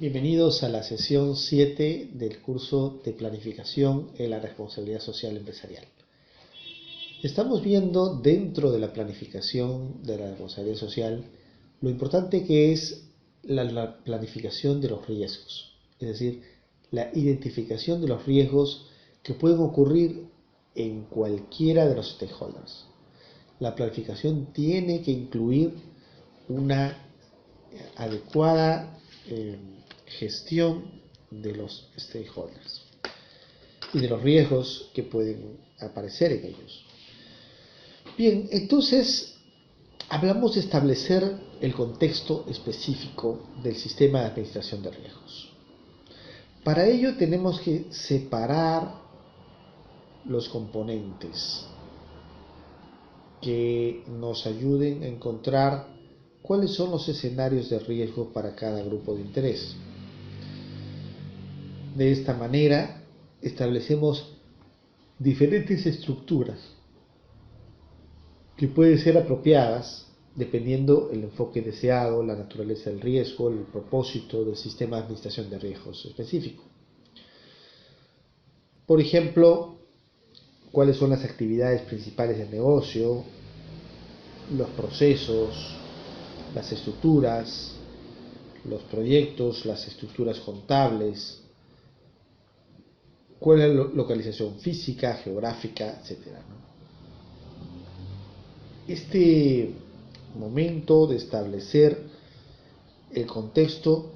Bienvenidos a la sesión 7 del curso de planificación en la responsabilidad social empresarial. Estamos viendo dentro de la planificación de la responsabilidad social lo importante que es la planificación de los riesgos, es decir, la identificación de los riesgos que pueden ocurrir en cualquiera de los stakeholders. La planificación tiene que incluir una adecuada gestión de los stakeholders y de los riesgos que pueden aparecer en ellos. Bien, entonces hablamos de establecer el contexto específico del sistema de administración de riesgos. Para ello tenemos que separar los componentes que nos ayuden a encontrar cuáles son los escenarios de riesgo para cada grupo de interés. De esta manera establecemos diferentes estructuras que pueden ser apropiadas dependiendo el enfoque deseado, la naturaleza del riesgo, el propósito del sistema de administración de riesgos específico. Por ejemplo, cuáles son las actividades principales del negocio, los procesos, las estructuras, los proyectos, las estructuras contables, cuál es la localización física, geográfica, etc. Este momento de establecer el contexto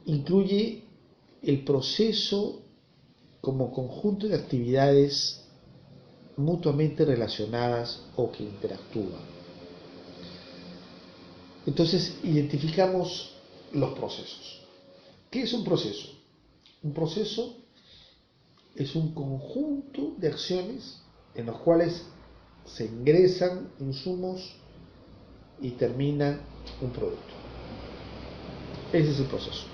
incluye el proceso como conjunto de actividades mutuamente relacionadas o que interactúan. Entonces identificamos los procesos. ¿Qué es un proceso? Un proceso es un conjunto de acciones en los cuales se ingresan insumos y termina un producto. Ese es el proceso.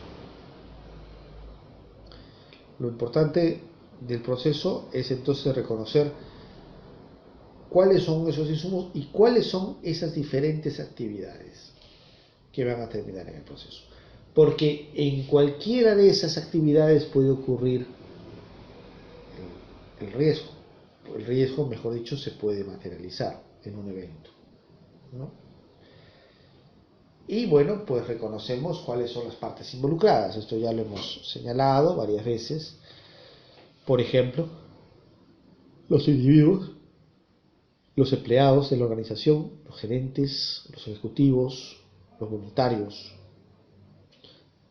Lo importante del proceso es entonces reconocer cuáles son esos insumos y cuáles son esas diferentes actividades que van a terminar en el proceso. Porque en cualquiera de esas actividades puede ocurrir el riesgo. El riesgo, mejor dicho, se puede materializar en un evento, ¿no? Y bueno, pues reconocemos cuáles son las partes involucradas. Esto ya lo hemos señalado varias veces. Por ejemplo, los individuos, los empleados de la organización, los gerentes, los ejecutivos, los voluntarios,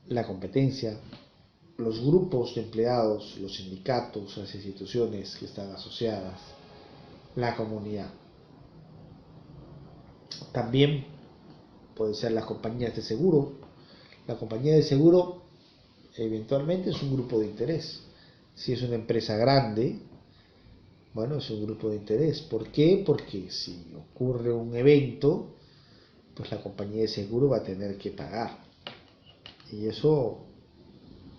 la competencia, los grupos de empleados, los sindicatos, las instituciones que están asociadas, la comunidad. También pueden ser las compañías de seguro. La compañía de seguro eventualmente es un grupo de interés. Si es una empresa grande, bueno, es un grupo de interés. ¿Por qué? Porque si ocurre un evento, pues la compañía de seguro va a tener que pagar. Y eso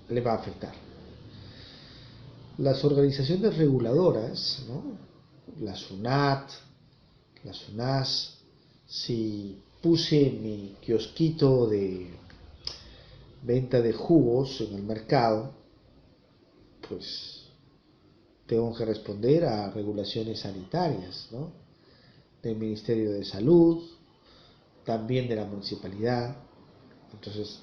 le va a afectar. Las organizaciones reguladoras, ¿no? La SUNAT, la SUNAS, si puse mi kiosquito de venta de jugos en el mercado, pues tengo que responder a regulaciones sanitarias, ¿no? Del Ministerio de Salud, también de la municipalidad. Entonces,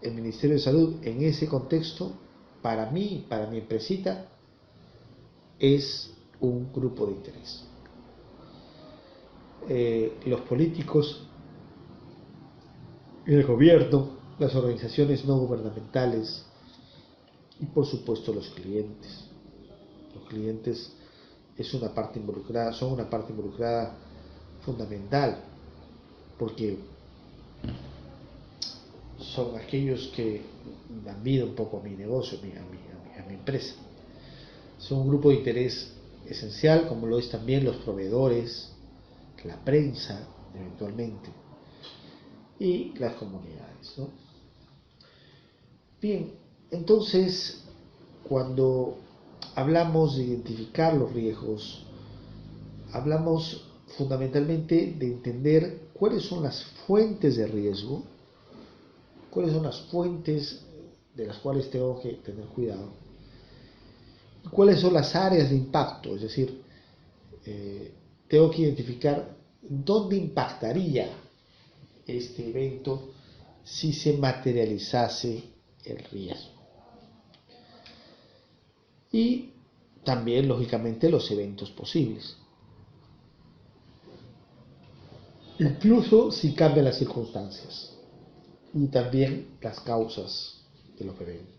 el Ministerio de Salud en ese contexto, para mí, para mi empresita, es un grupo de interés. Los políticos, el gobierno, las organizaciones no gubernamentales y por supuesto los clientes. Los clientes es una parte involucrada, son una parte involucrada fundamental, porque son aquellos que dan vida un poco a mi negocio, a mi empresa. Son un grupo de interés esencial, como lo es también los proveedores, la prensa, eventualmente, y las comunidades, ¿no? Bien, entonces, cuando hablamos de identificar los riesgos, hablamos fundamentalmente de entender cuáles son las fuentes de riesgo, cuáles son las fuentes de las cuales tengo que tener cuidado, cuáles son las áreas de impacto, es decir, tengo que identificar dónde impactaría este evento si se materializase el riesgo. Y también, lógicamente, los eventos posibles. Incluso si cambian las circunstancias. Y también las causas de los eventos.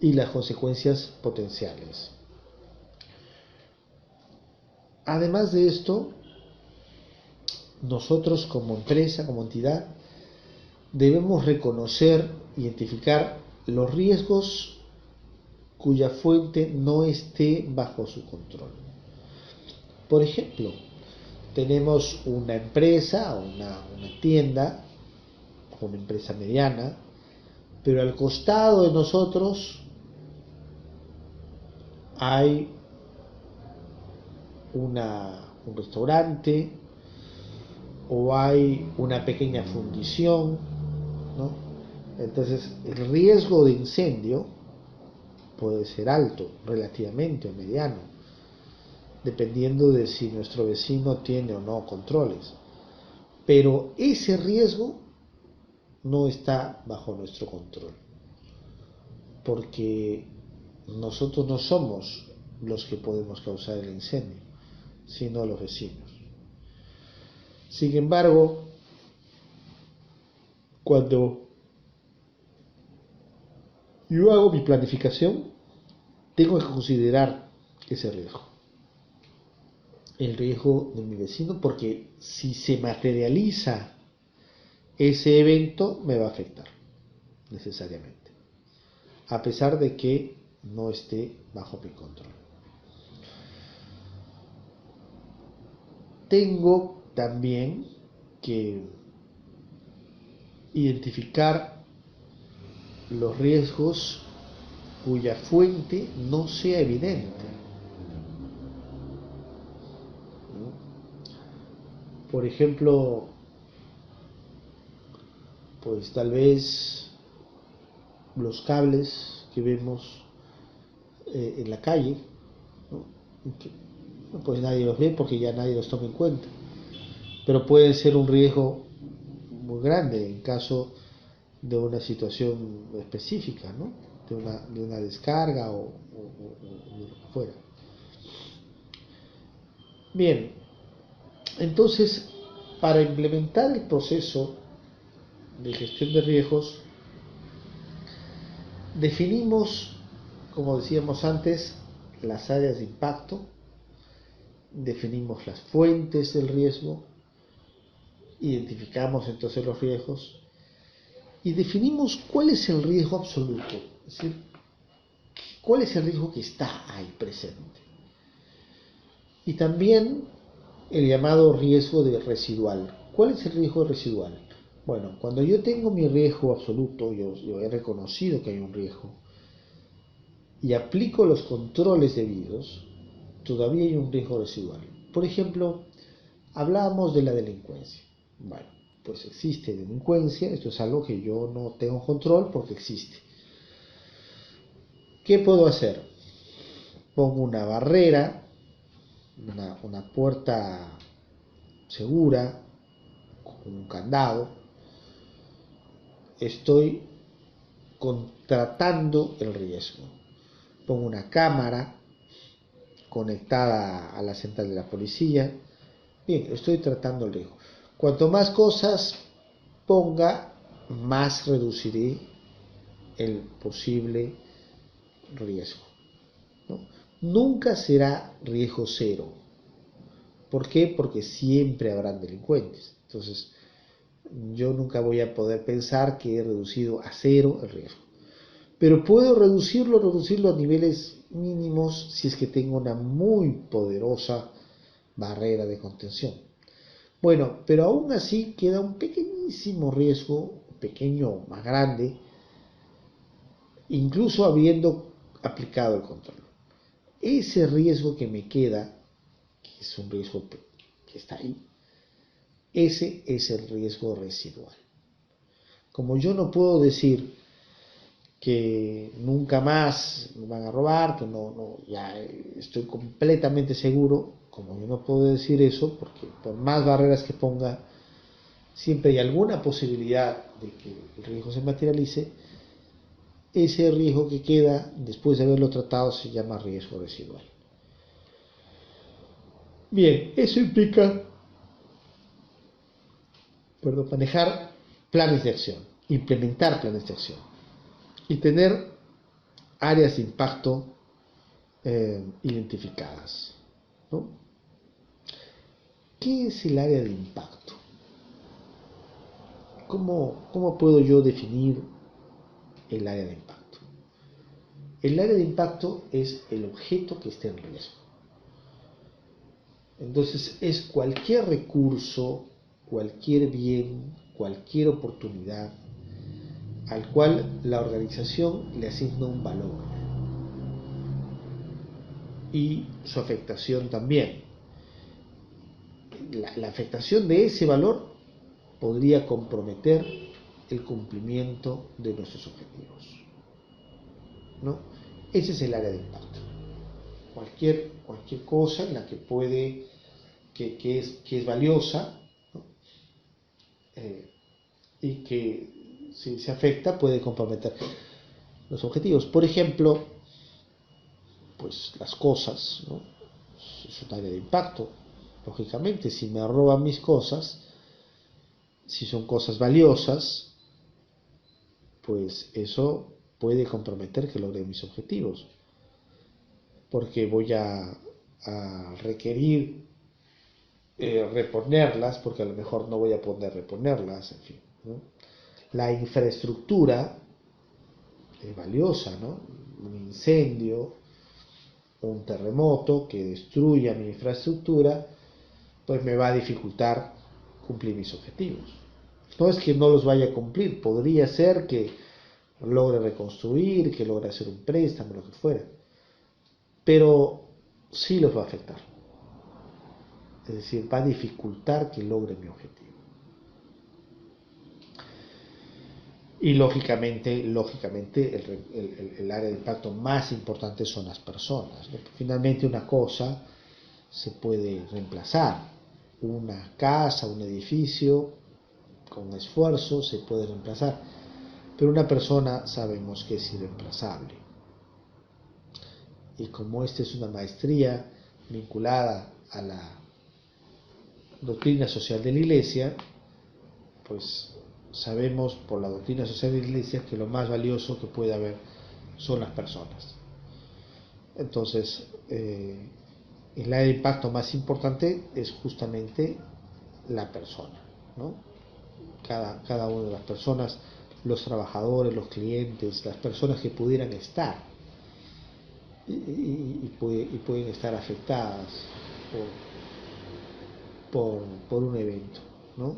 Y las consecuencias potenciales. Además de esto, nosotros como empresa, como entidad, debemos reconocer, identificar los riesgos cuya fuente no esté bajo su control. Por ejemplo, tenemos una empresa o una tienda, una empresa mediana, pero al costado de nosotros hay un restaurante o hay una pequeña fundición, ¿no? Entonces el riesgo de incendio puede ser alto, relativamente, o mediano, dependiendo de si nuestro vecino tiene o no controles. Pero ese riesgo no está bajo nuestro control, porque nosotros no somos los que podemos causar el incendio, sino los vecinos. Sin embargo, cuando yo hago mi planificación, tengo que considerar ese riesgo, el riesgo de mi vecino, porque si se materializa ese evento me va a afectar necesariamente, a pesar de que no esté bajo mi control. Tengo también que identificar los riesgos cuya fuente no sea evidente. Por ejemplo, pues tal vez los cables que vemos en la calle, ¿no? Que, pues nadie los ve porque ya nadie los toma en cuenta, pero puede ser un riesgo muy grande en caso de una situación específica, ¿no? de una descarga o de lo que fuera. Bien, entonces, para implementar el proceso de gestión de riesgos, definimos, como decíamos antes, las áreas de impacto, definimos las fuentes del riesgo, identificamos entonces los riesgos y definimos cuál es el riesgo absoluto, es decir, cuál es el riesgo que está ahí presente. Y también el llamado riesgo residual. ¿Cuál es el riesgo residual? Bueno, cuando yo tengo mi riesgo absoluto, yo he reconocido que hay un riesgo y aplico los controles debidos, todavía hay un riesgo residual. Por ejemplo, hablábamos de la delincuencia. Bueno, pues existe delincuencia, esto es algo que yo no tengo control porque existe. ¿Qué puedo hacer? Pongo una barrera, una puerta segura, con un candado. Estoy contratando el riesgo. Pongo una cámara conectada a la central de la policía. Bien, estoy tratando el riesgo. Cuanto más cosas ponga, más reduciré el posible riesgo, ¿no? Nunca será riesgo cero. ¿Por qué? Porque siempre habrán delincuentes. Entonces, yo nunca voy a poder pensar que he reducido a cero el riesgo. Pero puedo reducirlo a niveles mínimos si es que tengo una muy poderosa barrera de contención. Bueno, pero aún así queda un pequeñísimo riesgo, pequeño más grande, incluso habiendo aplicado el control. Ese riesgo que me queda, que es un riesgo que está ahí, ese es el riesgo residual. Como yo no puedo decir que nunca más me van a robar, que ya estoy completamente seguro, como yo no puedo decir eso, porque por más barreras que ponga, siempre hay alguna posibilidad de que el riesgo se materialice. Ese riesgo que queda después de haberlo tratado se llama riesgo residual. Bien, eso implica, manejar planes de acción, implementar planes de acción y tener áreas de impacto identificadas, ¿no? ¿Qué es el área de impacto? ¿Cómo puedo yo definir el área de impacto? El área de impacto es el objeto que esté en riesgo. Entonces es cualquier recurso, cualquier bien, cualquier oportunidad al cual la organización le asigna un valor y su afectación también. La afectación de ese valor podría comprometer el cumplimiento de nuestros objetivos, ¿no? Ese es el área de impacto. Cualquier cosa en la que que es valiosa, ¿no? Y que si se afecta puede comprometer los objetivos. Por ejemplo, pues las cosas, ¿no? Es un área de impacto. Lógicamente, si me roban mis cosas, si son cosas valiosas, pues eso puede comprometer que logre mis objetivos, porque voy a requerir reponerlas, porque a lo mejor no voy a poder reponerlas, en fin, ¿no? La infraestructura es valiosa, ¿no? Un incendio, un terremoto que destruya mi infraestructura, pues me va a dificultar cumplir mis objetivos. No es que no los vaya a cumplir, podría ser que logre reconstruir, que logre hacer un préstamo, lo que fuera, pero sí los va a afectar. Es decir, va a dificultar que logre mi objetivo. Y lógicamente el área de impacto más importante son las personas, ¿no? Finalmente una cosa se puede reemplazar, una casa, un edificio, con esfuerzo se puede reemplazar, pero una persona sabemos que es irreemplazable. Y como esta es una maestría vinculada a la doctrina social de la Iglesia, pues sabemos por la doctrina social de la Iglesia que lo más valioso que puede haber son las personas. Entonces, el área de impacto más importante es justamente la persona, ¿no? Cada una de las personas, los trabajadores, los clientes, las personas que pudieran estar y pueden estar afectadas por un evento, ¿no?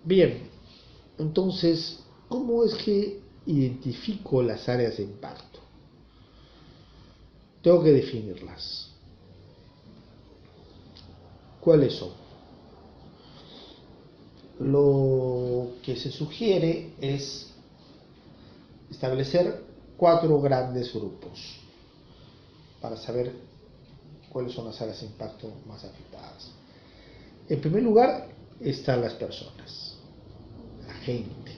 Bien, entonces, ¿cómo es que identifico las áreas de impacto? Tengo que definirlas. ¿Cuáles son? Lo que se sugiere es establecer 4 grandes grupos para saber cuáles son las áreas de impacto más afectadas. En primer lugar están las personas, la gente,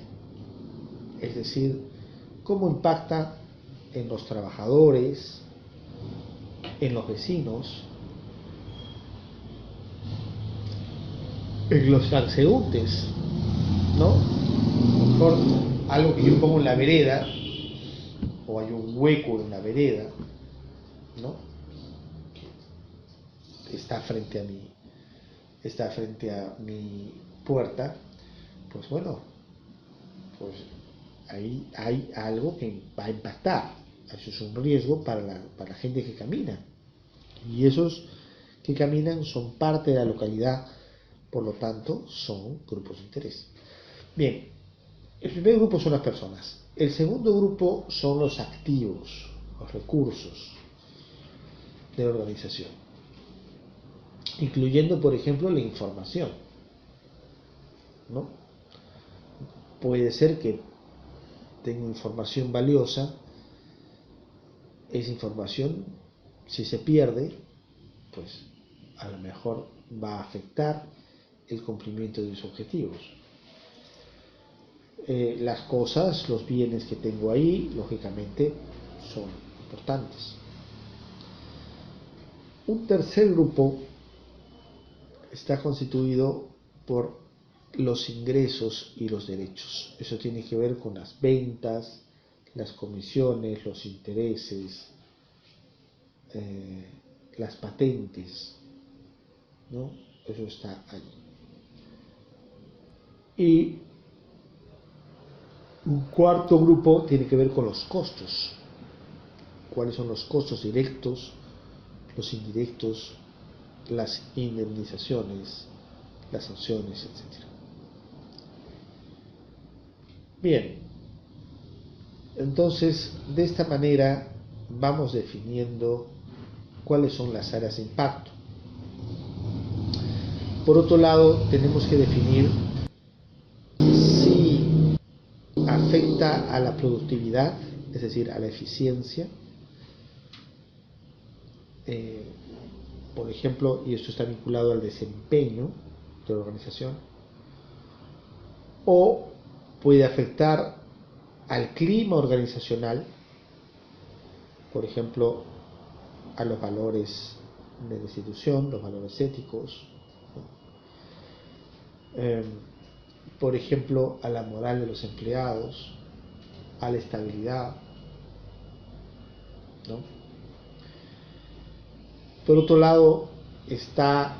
es decir, cómo impacta en los trabajadores, en los vecinos, en los transeúntes, ¿no? A lo mejor algo que yo pongo en la vereda, o hay un hueco en la vereda, ¿no? Está frente a mi puerta, pues bueno, pues ahí hay algo que va a impactar. Eso es un riesgo para la gente que camina. Y esos que caminan son parte de la localidad, por lo tanto, son grupos de interés. Bien, el primer grupo son las personas. El segundo grupo son los activos, los recursos de la organización, incluyendo, por ejemplo, la información, ¿no? puede ser que tengo información valiosa. Esa información, si se pierde, pues a lo mejor va a afectar el cumplimiento de mis objetivos. Las cosas, los bienes que tengo ahí, lógicamente, son importantes. Un tercer grupo está constituido por los ingresos y los derechos. Eso tiene que ver con las ventas, las comisiones, los intereses, las patentes, ¿no? Eso está ahí. Y un cuarto grupo tiene que ver con los costos. ¿Cuáles son los costos directos, los indirectos, las indemnizaciones, las sanciones, etcétera? Bien, entonces de esta manera vamos definiendo cuáles son las áreas de impacto. Por otro lado, tenemos que definir si afecta a la productividad, es decir, a la eficiencia. Por ejemplo, y esto está vinculado al desempeño de la organización, o puede afectar al clima organizacional, por ejemplo, a los valores de la institución, los valores éticos, por ejemplo, a la moral de los empleados, a la estabilidad, ¿no? Por otro lado, está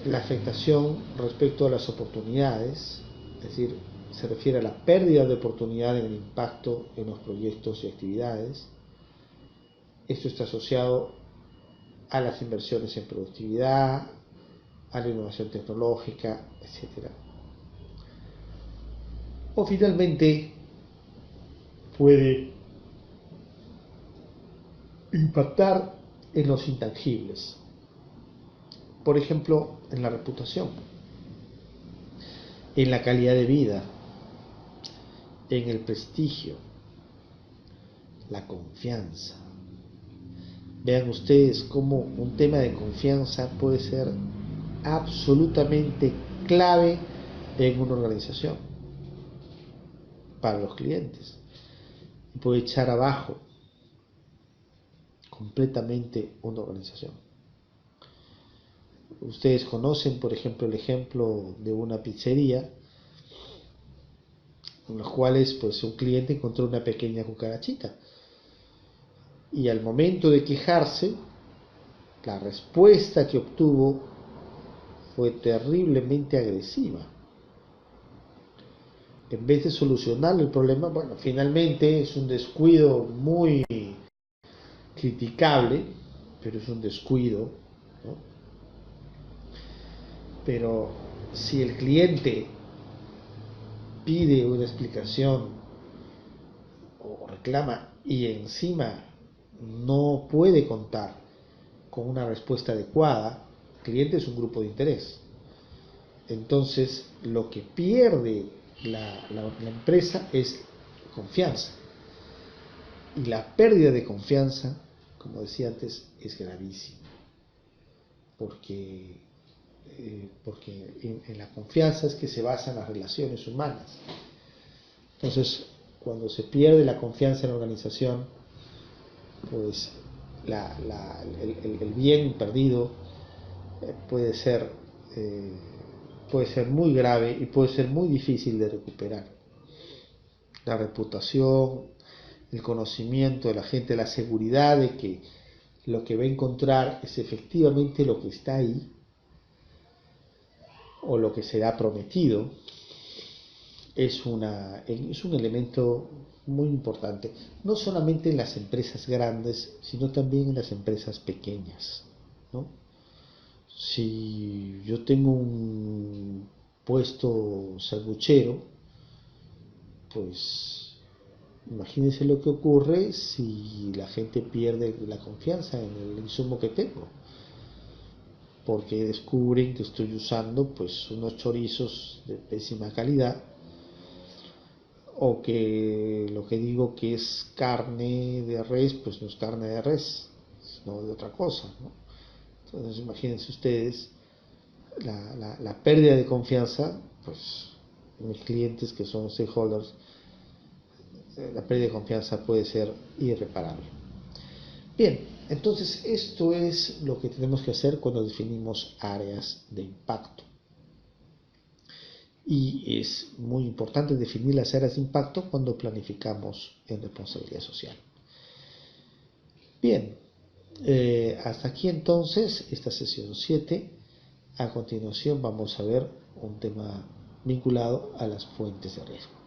la afectación respecto a las oportunidades, es decir, se refiere a la pérdida de oportunidad en el impacto en los proyectos y actividades. Esto está asociado a las inversiones en productividad, a la innovación tecnológica, etc. O finalmente puede impactar en los intangibles, por ejemplo, en la reputación, en la calidad de vida, en el prestigio, la confianza. Vean ustedes cómo un tema de confianza puede ser absolutamente clave en una organización para los clientes. Puede echar abajo completamente una organización. Ustedes conocen, por ejemplo, el ejemplo de una pizzería en los cuales pues un cliente encontró una pequeña cucarachita y al momento de quejarse, la respuesta que obtuvo fue terriblemente agresiva. En vez de solucionar el problema, bueno, finalmente es un descuido muy criticable, pero es un descuido, ¿no? Pero si el cliente pide una explicación o reclama y encima no puede contar con una respuesta adecuada, el cliente es un grupo de interés. Entonces, lo que pierde la empresa es confianza. Y la pérdida de confianza, como decía antes, es gravísima. Porque en la confianza es que se basan las relaciones humanas. Entonces, cuando se pierde la confianza en la organización, pues el bien perdido puede ser muy grave y puede ser muy difícil de recuperar. La reputación, el conocimiento de la gente, la seguridad de que lo que va a encontrar es efectivamente lo que está ahí o lo que será prometido, es un elemento muy importante, no solamente en las empresas grandes, sino también en las empresas pequeñas, ¿no? Si yo tengo un puesto sanguchero, pues imagínense lo que ocurre si la gente pierde la confianza en el insumo que tengo, porque descubren que estoy usando pues unos chorizos de pésima calidad o que lo que digo que es carne de res, pues no es carne de res, sino de otra cosa, ¿no? Entonces imagínense ustedes la pérdida de confianza, pues mis clientes que son stakeholders, la pérdida de confianza puede ser irreparable. Bien, entonces esto es lo que tenemos que hacer cuando definimos áreas de impacto. Y es muy importante definir las áreas de impacto cuando planificamos en responsabilidad social. Bien, hasta aquí entonces esta sesión 7. A continuación vamos a ver un tema vinculado a las fuentes de riesgo.